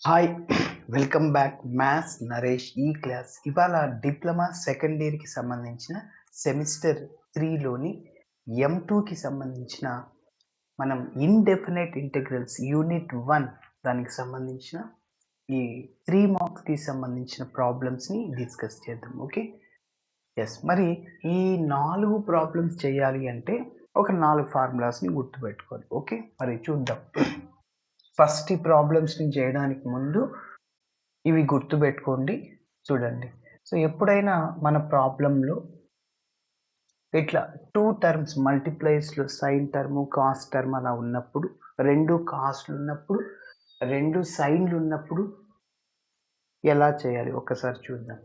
Hi welcome back maths Naresh ఈ class. ఇవాళ diploma second ఇయర్కి సంబంధించిన సెమిస్టర్ 3లోని M2కి సంబంధించిన మనం ఇండెఫినెట్ ఇంటెగ్రల్స్ యూనిట్ 1 దానికి సంబంధించిన ఈ 3 మార్క్స్కి సంబంధించిన ప్రాబ్లమ్స్ని డిస్కస్ చేద్దాం. Okay, yes. మరి ఈ 4 ప్రాబ్లమ్స్ చేయాలి అంటే ఒక 4 ఫార్ములాస్ని గుర్తుపెట్టుకోవాలి. ఓకే, మరి చూద్దాం. ఫస్ట్ ఈ ప్రాబ్లమ్స్ని చేయడానికి ముందు ఇవి గుర్తుపెట్టుకోండి. చూడండి, సో ఎప్పుడైనా మన ప్రాబ్లంలో ఇట్లా 2 టర్మ్స్ మల్టిప్లైస్లో సైన్ టర్ము కాస్ టర్మ్ అలా ఉన్నప్పుడు, 2 కాస్ట్లు ఉన్నప్పుడు, 2 సైన్లు ఉన్నప్పుడు ఎలా చేయాలి ఒకసారి చూద్దాం.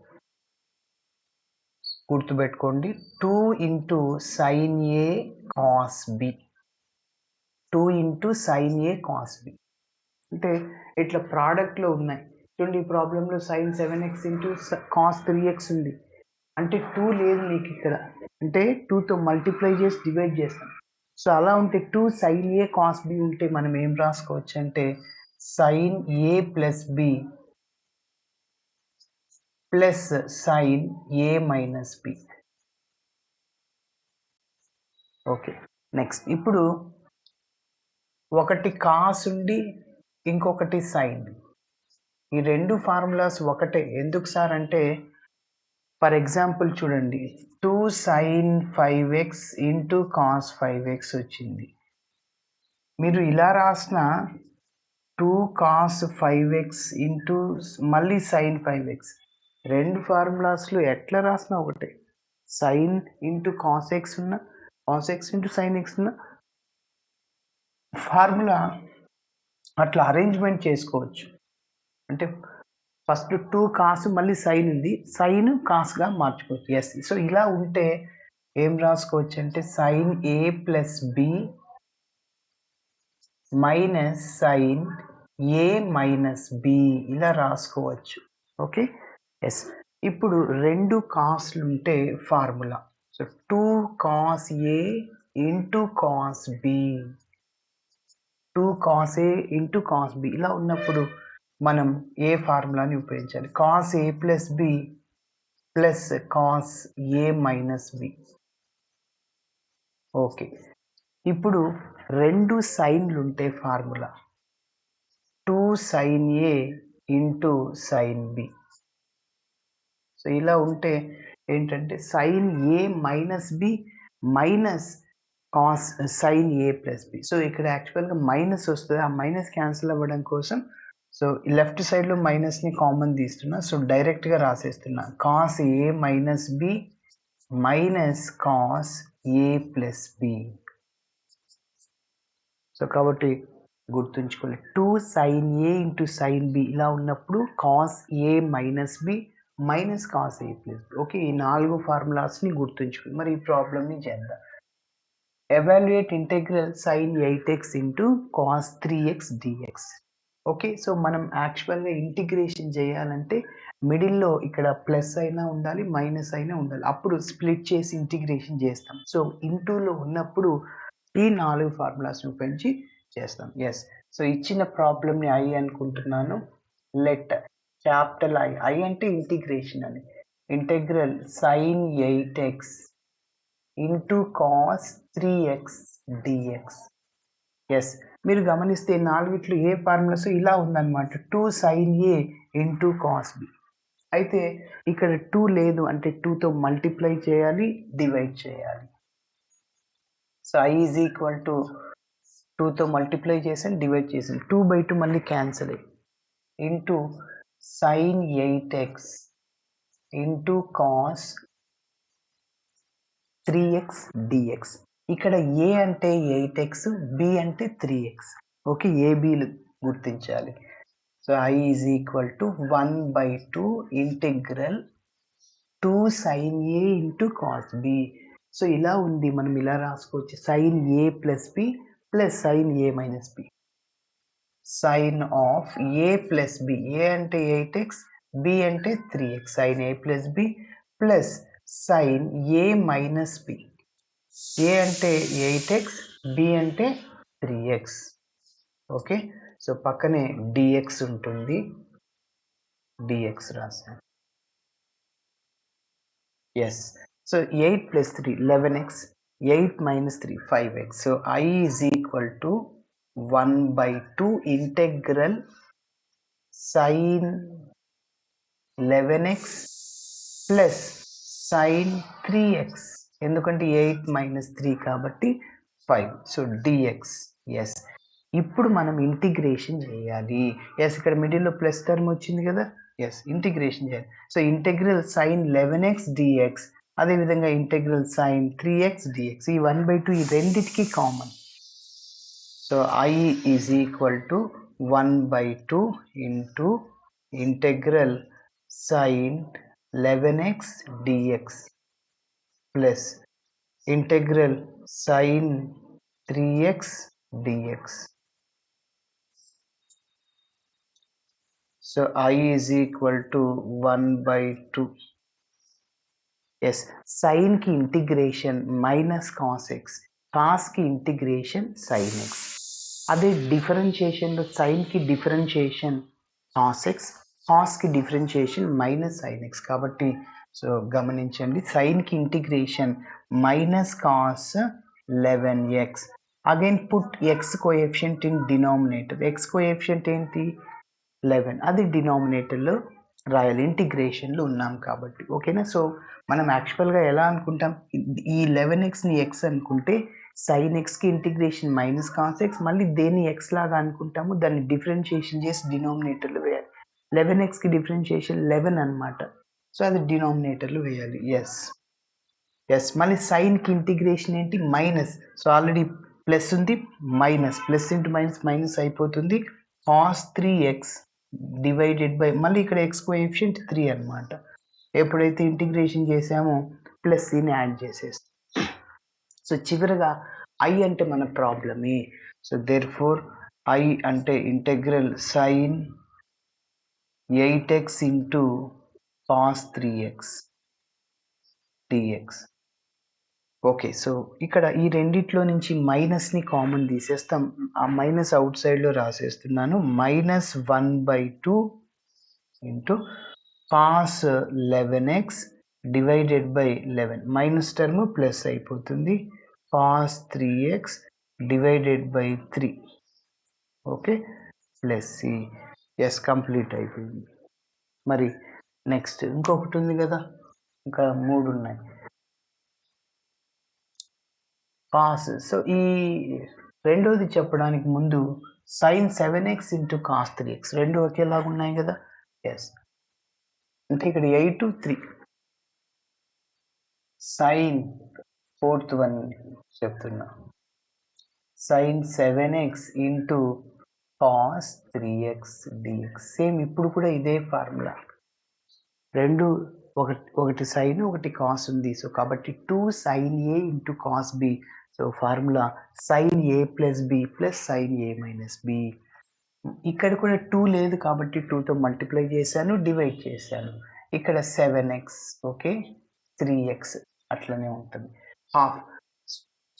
గుర్తుపెట్టుకోండి, 2 ఇంటూ సైన్ ఏ కాస్ బి, 2 ఇంటూ సైన్ ఏ కాస్ బి అంటే ఇట్లా ప్రోడక్ట్లో ఉన్నాయి. చూడండి, ఈ ప్రాబ్లంలో sign 7x into cos 3x ఉంది. అంటే 2 లేదు నీకు ఇక్కడ, అంటే 2తో మల్టిప్లై చేసి డివైడ్ చేస్తాం. సో అలా ఉంటే 2 సైన్ ఏ కాస్ బి ఉంటే మనం ఏం రాసుకోవచ్చు అంటే sine A plus B plus sine A minus B. Okay, next ఇప్పుడు ఒకటి కాస్ ఉండి ఇంకొకటి సైన్. ఈ రెండు ఫార్ములాస్ ఒకటే. ఎందుకు సార్ అంటే, ఫర్ ఎగ్జాంపుల్ చూడండి, 2 sign 5x into cos 5x వచ్చింది. మీరు ఇలా రాసిన 2 కాస్ 5x ఇంటూ మళ్ళీ సైన్ 5x, రెండు ఫార్ములాస్లో ఎట్లా రాసినా ఒకటే. సైన్ ఇంటూ కాస్ ఎక్స్ ఉన్న, cos x into sine x ఉన్న ఫార్ములా అట్లా అరేంజ్మెంట్ చేసుకోవచ్చు. అంటే ఫస్ట్ 2 కాస్ మళ్ళీ సైన్ ఉంది, సైన్ కాస్గా మార్చుకోవచ్చు. ఎస్, సో ఇలా ఉంటే ఏం రాసుకోవచ్చు అంటే sine A plus B minus sine A minus B ఇలా రాసుకోవచ్చు. Okay, yes. ఇప్పుడు రెండు కాస్లు ఉంటే formula, so 2 cos A into cos B, 2 cos A into cos B ఇలా ఉన్నప్పుడు మనం ఏ ఫార్ములాని ఉపయోగించాలి? Cos A plus B plus cos A minus B. Okay, ఇప్పుడు రెండు సైన్లు ఉంటే formula 2 sine A into sine B. So ఇలా ఉంటే ఏంటంటే sine A minus B minus cos sine A plus B. So ఇక్కడ యాక్చువల్గా మైనస్ వస్తుంది, ఆ మైనస్ క్యాన్సిల్ అవ్వడం కోసం సో లెఫ్ట్ సైడ్లో మైనస్ని కామన్ తీస్తున్నా. సో డైరెక్ట్గా రాసేస్తున్నా cos A minus B minus cos A plus B. So కాబట్టి గుర్తుంచుకోండి, 2 sine A into sine B ఇలా ఉన్నప్పుడు cos A minus B minus cos A plus B. Okay, ఈ 4 ఫార్ములాస్ని గుర్తుంచుకోండి. మరి ఈ ప్రాబ్లమ్ని చేద్దాం. Evaluate integral sine 8x into cos 3x dx. Okay, so మనం యాక్చువల్గా ఇంటిగ్రేషన్ చేయాలంటే మిడిల్లో ఇక్కడ ప్లస్ అయినా ఉండాలి, మైనస్ అయినా ఉండాలి, అప్పుడు స్ప్లిట్ చేసి ఇంటిగ్రేషన్ చేస్తాం. సో ఇంటూలో ఉన్నప్పుడు ఈ 4 ఫార్ములాస్ని ఉపయోగించి చేస్తాం. ఎస్, సో ఇచ్చిన ప్రాబ్లమ్ని ఐ అనుకుంటున్నాను. లెట్ క్యాపిటల్ ఐ అంటే ఇంటిగ్రేషన్ అని, integral sine 8x into cos 3x dx. Yes, మీరు గమనిస్తే నాలుగిట్లు ఏ ఫార్ములాస్ ఇలా ఉందన్నమాట, 2 sine A into cos B. అయితే ఇక్కడ 2 లేదు, అంటే 2తో మల్టిప్లై చేయాలి, డివైడ్ చేయాలి. So I is equal to 2తో మల్టిప్లై చేసాను, డివైడ్ చేసాను, 2/2 మళ్ళీ క్యాన్సిల్ అయ్యి into sine 8x into cos 3x dx. ఇక్కడ ఏ అంటే 8x, బి అంటే 3x. ఓకే, ఏబీలు గుర్తించాలి. So I is equal to 1/2 integral 2 sine A into cos B. So ఇలా ఉంది, మనం ఇలా రాసుకోవచ్చు sine A plus B plus sine A minus B. Sine of A plus B, A అంటే 8x, B అంటే 3x, sine A plus B plus sine A minus B. A అంటే 8x, B అంటే 3x. Okay. So పక్కనే dx ఉంటుంది. dx రాసాను. Yes. So 8 plus 3 11x, 8 minus 3 5x. So I is equal to 1/2 integral sin 11x plus sin 3x. ఎందుకంటే 8 minus 3 కాబట్టి 5. So dx. Yes. ఇప్పుడు మనం integration చేయాలి. ఎస్, ఇక్కడ మిడిల్లో ప్లస్ టర్మ్ వచ్చింది కదా. ఎస్, ఇంటిగ్రేషన్ చేయాలి. So integral sine 11x dx, అదేవిధంగా ఇంటెగ్రల్ సైన్ 3x dx, ఈ 1/2 ఈ రెండిటికి common. So I is equal to 1/2 into integral sine 11x dx plus integral sine 3x dx. So I is equal to 1/2. Yes, sine కి integration minus cos x, cos కి integration sine x. అదే డిఫరెన్షియేషన్లో sine కి differentiation cos x, cos కి differentiation minus sine x. కాబట్టి so గమనించండి, sign కి integration minus cos 11x. Again put x coefficient in denominator. X coefficient ఏంటి? 11. అది డినామినేటర్లో రాయాలి, ఇంటిగ్రేషన్లో ఉన్నాం కాబట్టి. ఓకేనా. సో మనం యాక్చువల్గా ఎలా అనుకుంటాం, ఈ 11xని ఎక్స్ అనుకుంటే సైన్ ఎక్స్కి ఇంటిగ్రేషన్ మైనస్ కాస్ ఎక్స్, మళ్ళీ దేన్ని ఎక్స్ లాగా అనుకుంటాము, దాన్ని డిఫరెన్షియేషన్ చేసి డినామినేటర్లో వేయాలి. 11xకి డిఫరెన్షియేషన్ 11 అనమాట. సో అది డినామినేటర్లో వేయాలి. ఎస్. ఎస్, మళ్ళీ సైన్కి ఇంటిగ్రేషన్ ఏంటి? మైనస్. సో ఆల్రెడీ ప్లస్ ఉంది, minus, plus into minus minus అయిపోతుంది. కాస్ 3x డివైడెడ్ బై, మళ్ళీ ఇక్కడ ఎక్స్ కోఎఫిషియంట్ 3 అనమాట. ఎప్పుడైతే ఇంటిగ్రేషన్ చేసామో ప్లస్ సిని యాడ్ చేసేస్తాం. సో చివరిగా ఐ అంటే మన ప్రాబ్లమే. సో దేర్ ఫోర్ ఐ అంటే integral sine 8x into cos 3x dx. Okay. So ఇక్కడ ఈ రెండిట్లో నుంచి మైనస్ని కామన్ తీసేస్తాం. ఆ మైనస్ అవుట్ సైడ్లో రాసేస్తున్నాను. -1/2 into cos 11x divided by 11, minus term plus అయిపోతుంది. Cos 3x divided by 3. Okay, plus C. Yes, complete అయిపోయింది. మరి నెక్స్ట్ ఇంకొకటి ఉంది కదా, ఇంకా 3 ఉన్నాయి. కాస్. సో ఈ రెండోది చెప్పడానికి ముందు sign 7x into cos 3x రెండు ఒకేలాగా ఉన్నాయి కదా. ఎస్, అంటే ఇక్కడ 8 3 సైన్, ఫోర్త్ వన్ చెప్తున్నా, sine 7x into cos 3x dx. Same ఇప్పుడు కూడా ఇదే ఫార్ములా, రెండు ఒకటి సైన్ ఒకటి కాస్ ఉంది. సో కాబట్టి 2 sine A into cos B. So formula sine A plus B plus sine A minus B. ఇక్కడ కూడా 2 లేదు కాబట్టి 2తో మల్టిప్లై చేశాను, డివైడ్ చేశాను. ఇక్కడ 7x, ఓకే, 3x అట్లనే ఉంటుంది. Half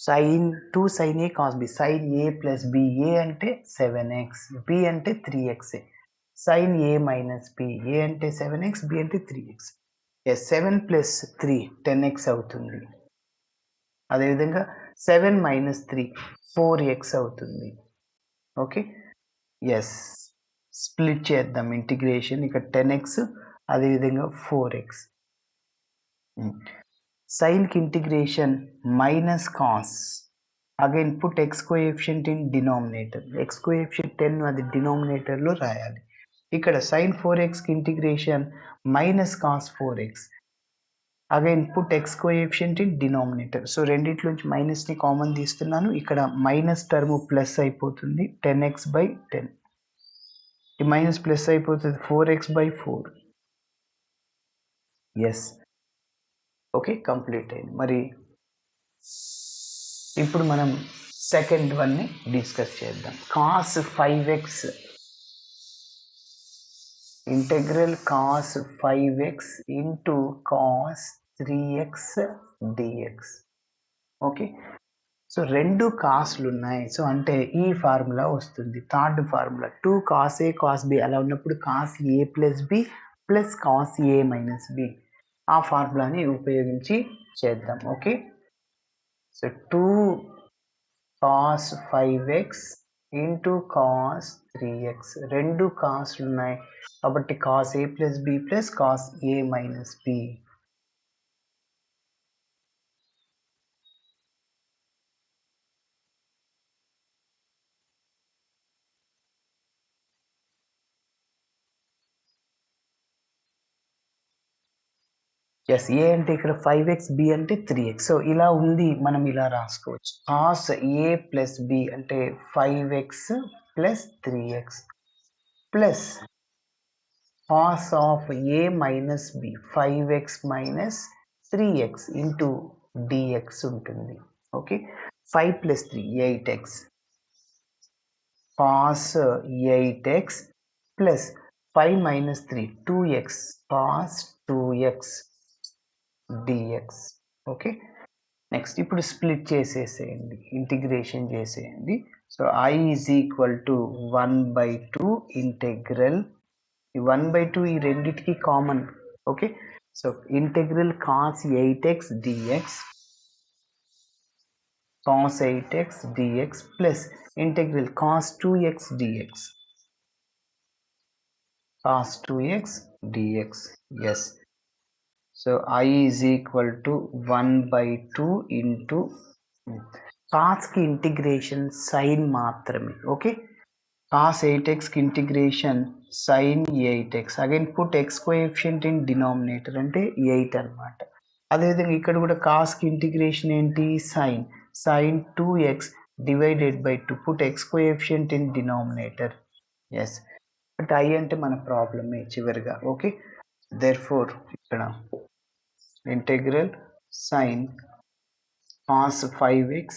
sign 2 sine A cos B, sign A plus B. A అంటే 7x, బి అంటే 3x. Sine A minus B, A అంటే 7x, బి అంటే 3x. ఎస్, 7 ప్లస్ 3 10x అవుతుంది. అదేవిధంగా 7 మైనస్ 3 4x అవుతుంది. ఓకే. ఎస్, స్ప్లిట్ చేద్దాం ఇంటిగ్రేషన్. ఇక్కడ 10x, అదేవిధంగా 4x. సైన్కి integration minus cos, again put x coefficient in denominator. X coefficient 10, అది డినామినేటర్లో రాయాలి. ఇక్కడ సైన్ 4xకి integration minus cos 4x, again put x coefficient in denominator. So రెండిట్లోంచి మైనస్ని కామన్ తీస్తున్నాను. ఇక్కడ మైనస్ టర్మ్ ప్లస్ అయిపోతుంది, 10x/10. ఈ మైనస్ ప్లస్ అయిపోతుంది, 4x/4. ఎస్, ఓకే, కంప్లీట్ అయింది. మరి ఇప్పుడు మనం సెకండ్ వన్ని డిస్కస్ చేద్దాం. Cos 5x, integral cos 5x into cos 3x dx. Okay. So 2 కాస్లు ఉన్నాయి. సో అంటే ఈ ఫార్ములా వస్తుంది. Third formula 2 cos A cos B అలా ఉన్నప్పుడు cos A plus B plus cos A minus B ఆ ఫార్ములాని ఉపయోగించి చేద్దాం. Okay, so 2 cos 5x into cos 3x 2 కాస్లు ఉన్నాయి కాబట్టి cos A plus B plus cos A minus B. Yes, A అంటే ఇక్కడ 5x బి అంటే 3x. సో ఇలా ఉంది, మనం ఇలా రాసుకోవచ్చు. కాస్ ఏ ప్లస్ బి అంటే 5x plus 3x plus cos of A minus B 5x minus 3x into dx ఉంటుంది. Okay, 5 plus 3 8x cos 8x plus 5 minus 3 2x cos 2x dx. Okay, next ఇప్పుడు split చేసేసేయండి, integration చేసేయండి. So I is equal to 1/2 integral 1/2 ఈ రెండిటికి common. Okay, so integral cos 8x dx cos 8x dx plus integral cos 2x dx cos 2x dx. Yes, so I is equal to 1/2 into కాస్కి integration sine మాత్రమే. Okay, cos 8xకి integration sine 8x. Again put x coefficient in denominator అంటే 8 అనమాట. అదేవిధంగా ఇక్కడ కూడా కాస్కి integration ఏంటి, sine 2x divided by 2 put x coefficient in denominator. Yes, but I అంటే మన ప్రాబ్లమే చివరిగా. ఓకే, దేర్ఫోర్ ఇక్కడ integral sine cos 5x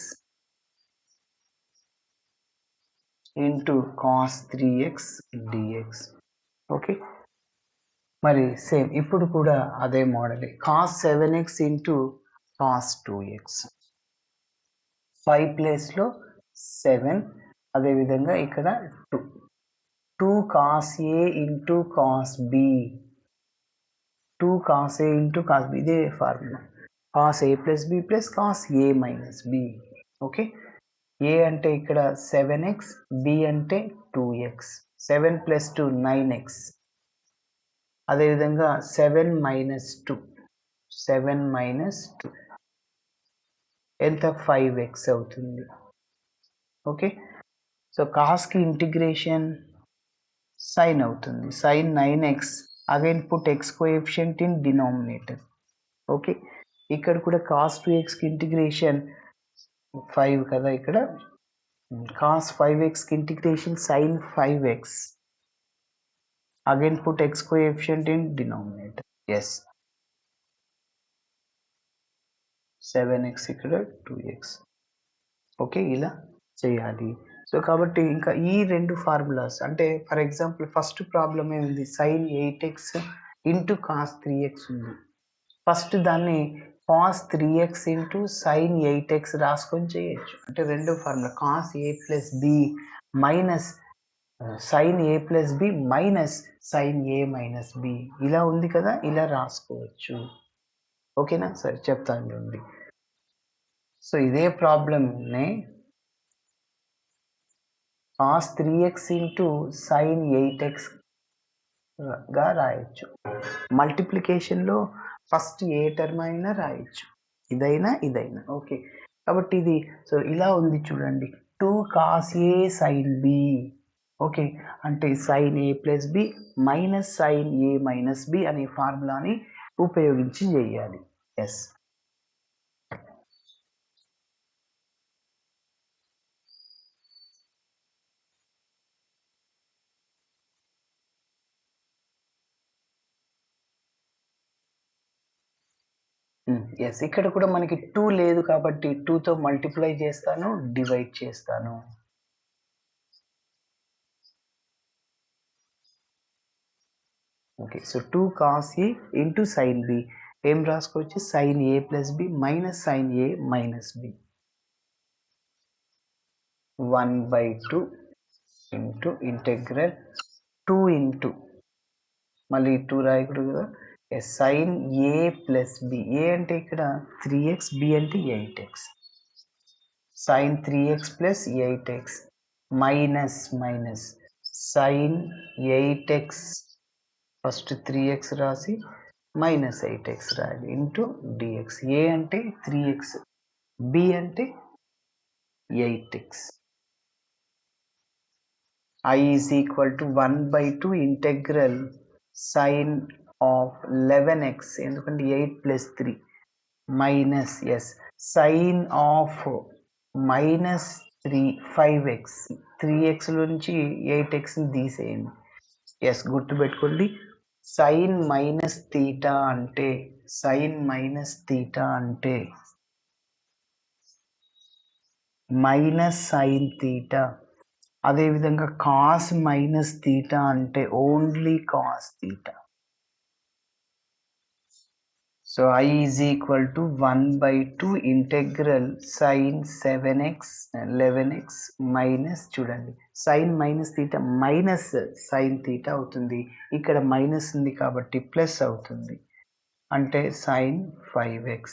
into cos 3x dx. Okay, మరి సేమ్ ఇప్పుడు కూడా అదే మోడలే, cos 7x into cos 2x 5 ప్లేస్లో 7, అదేవిధంగా ఇక్కడ 2 cos A into cos B 2 cos A into cos B ఇదే formula cos A plus B plus cos A minus B. Okay, A అంటే ఇక్కడ 7x బి అంటే 2x 7 ప్లస్ 2 9x అదేవిధంగా 7 minus 2 ఎంత 5x అవుతుంది. ఓకే, సో కాస్కి integration sine అవుతుంది, sine 9x again put x coefficient in denominator. Okay, ఇక్కడ కూడా కాస్ 2xకి ఇంటిగ్రేషన్ 5 కదా, ఇక్కడ కాస్ 5xకి integration sine 5x again put x coefficient in denominator. Yes, 7x ఇక్కడ 2x. ఓకే, ఇలా చేయాలి. సో కాబట్టి ఇంకా ఈ రెండు ఫార్ములాస్ అంటే ఫర్ ఎగ్జాంపుల్ ఫస్ట్ ప్రాబ్లం ఏముంది, sine 8x into cos 3x ఉంది. ఫస్ట్ దాన్ని cos 3x into sine 8x రాసుకొని చేయొచ్చు. అంటే రెండో formula cos A plus B minus sine A plus B minus sine A minus B ఇలా ఉంది కదా, ఇలా రాసుకోవచ్చు. ఓకేనా, సరే చెప్తాను చూడండి. సో ఇదే ప్రాబ్లమ్ని cos 3x into sine 8x గా రాయొచ్చు. మల్టిప్లికేషన్లో ఫస్ట్ ఏ టర్మ్ అయినా రాయొచ్చు, ఇదైనా. ఓకే, కాబట్టి ఇది సో ఇలా ఉంది చూడండి, 2 cos A sine B. Okay, అంటే sine A plus B minus sine A minus B అనే ఫార్ములాని ఉపయోగించి చేయాలి. ఎస్, ఎస్, ఇక్కడ కూడా మనకి 2 లేదు కాబట్టి 2తో మల్టిప్లై చేస్తాను, డివైడ్ చేస్తాను. Okay, so 2 cos A into sine B ఏం రాసుకోవచ్చు, sine A plus B minus sine A minus B. 1/2 into integral 2 into మళ్ళీ 2 రాయకూడదు కదా, sine A plus B. A అంటే ఇక్కడ 3x, బి అంటే 8x. Sine 3x plus 8x minus sine 8x, first 3x రాసి minus 8x రాయాలి into dx. ఏ అంటే 3x, B అంటే 8x. I is equal to 1/2 integral sine of 11x, ఎందుకంటే 8 plus 3 minus sine of minus 5x. 3x నుంచి 8xని తీసేయండి. గుర్తుపెట్టుకోండి, sine minus theta అంటే మైనస్ సైన్ తీటా. అదేవిధంగా కాస్ మైనస్ తీటా అంటే only cos theta. So I is equal to 1/2 integral sine 11x minus, చూడండి sine minus theta minus sine theta అవుతుంది, ఇక్కడ మైనస్ ఉంది కాబట్టి ప్లస్ అవుతుంది, అంటే సైన్ 5x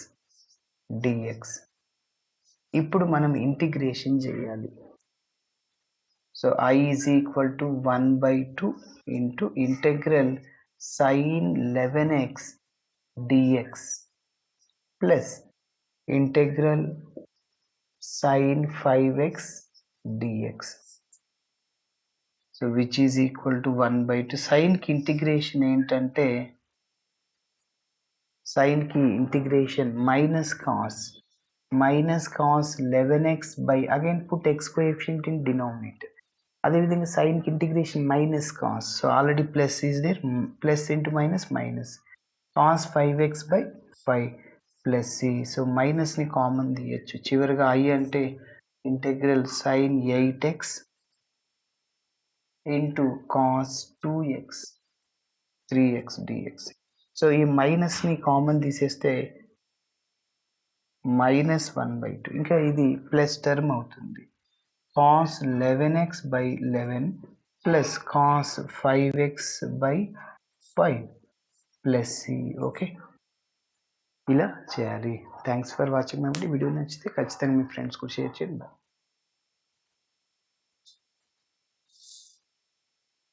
dx. ఇప్పుడు మనం ఇంటిగ్రేషన్ చేయాలి. So I is equal to 1/2 into integral sine 11x dx plus integral sine 5x dx. So which is equal to 1/2. Sine ki integration ఏంటంటే, sine ki integration minus cos 11x by, again put x coefficient in denominator. అదేవిధంగా సైన్కి integration minus cos, so already plus is there, plus into minus cos 5x by 5 plus C. So మైనస్ని common తీయచ్చు. చివరిగా I అంటే integral sine 8x into cos 2x 3x dx. So ఈ మైనస్ని common తీసేస్తే -1/2, ఇంకా ఇది ప్లస్ టర్మ్ అవుతుంది. cos 11x by 11 plus cos 5x by 5 plus c. Okay, ఇలా చేయాలి. Thanks for watching. వీడియో నచ్చితే ఖచ్చితంగా మీ ఫ్రెండ్స్ కూడా షేర్ చేయండి.